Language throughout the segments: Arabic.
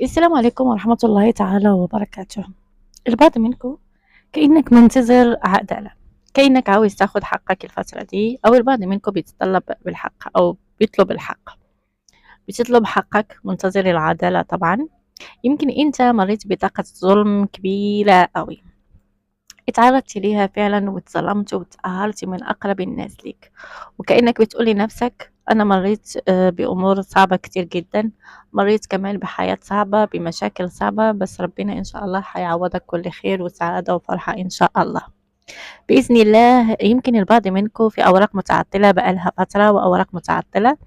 السلام عليكم ورحمة الله تعالى وبركاته. البعض منكم كأنك منتظر عدالة، كأنك عاوز تاخد حقك الفترة دي، أو البعض منكم بيتطلب بالحق أو بيطلب الحق، بتطلب حقك منتظر العدالة طبعا. يمكن أنت مريت بطاقة ظلم كبيرة أوي، اتعرضتِ ليها فعلًا واتظلمتِ واتقهرتِ من أقرب الناس ليك، وكأنك بتقول لنفسك أنا مرّيت بأمور صعبة كتير جدًا، مرّيت كمان بحياة صعبة، بمشاكل صعبة، بس ربنا إن شاء الله هيعوّضك كل خير وسعادة وفرحة إن شاء الله. بإذن الله يمكن البعض منكم في أوراق متعطلة بقى لها فترة وأوراق متعطلة،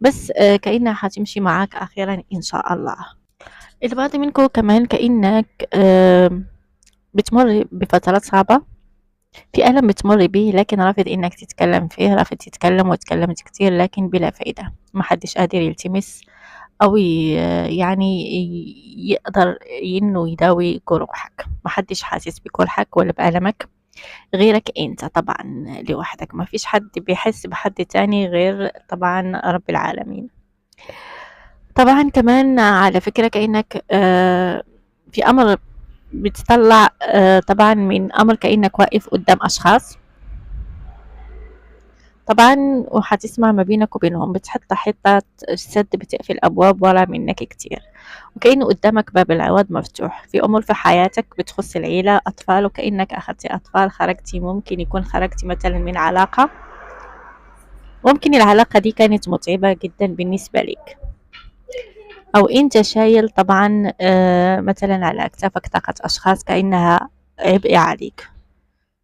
بس كأنها هتمشي معاك أخيرًا إن شاء الله. البعض منكم كمان كأنك بتمُر بفترات صعبة، في ألم بتمُر بيه لكن رافض إنك تتكلم فيه، رافض تتكلم واتكلمت كتير لكن بلا فايدة، ما حدش قادر يلتمس أو يقدر إنه يداوي جروحك، ما حدش حاسس بجرحك ولا بألمك غيرك أنت طبعًا لوحدك، ما فيش حد بيحس بحد تاني غير طبعًا رب العالمين. طبعًا كمان على فكرة كأنك في أمر بتطلّع طبعًا من أمر كأنك واقف قدّام أشخاص طبعًا وهتسمع ما بينك وبينهم، بتحط حتّة سد بتقفل أبواب ورا منّك كتير، وكأن قدّامك باب العوض مفتوح، في أمور في حياتك بتخُص العيلة، أطفال، وكأنك أخدتِ أطفال، خرجتِ ممكن يكون خرجتِ مثلًا من علاقة، ممكن العلاقة دي كانت مُتعبة جدًا بالنسبة ليك، أو أنت شايل طبعًا مثلًا على أكتافك طاقة أشخاص كأنها عبء عليك.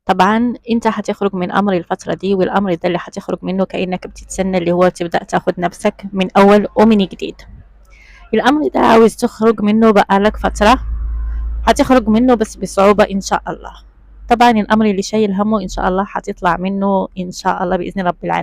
طبعًا أنت هتخرج من أمر الفترة دي، والأمر ده اللي هتخرج منه كأنك بتتسنى اللي هو تبدأ تاخد نفسك من أول ومن جديد. الأمر ده عاوز تخرج منه بقى لك فترة، هتخرج منه بس بصعوبة إن شاء الله. طبعًا الأمر اللي شايل همّه إن شاء الله هتطلع منه إن شاء الله بإذن رب العالمين.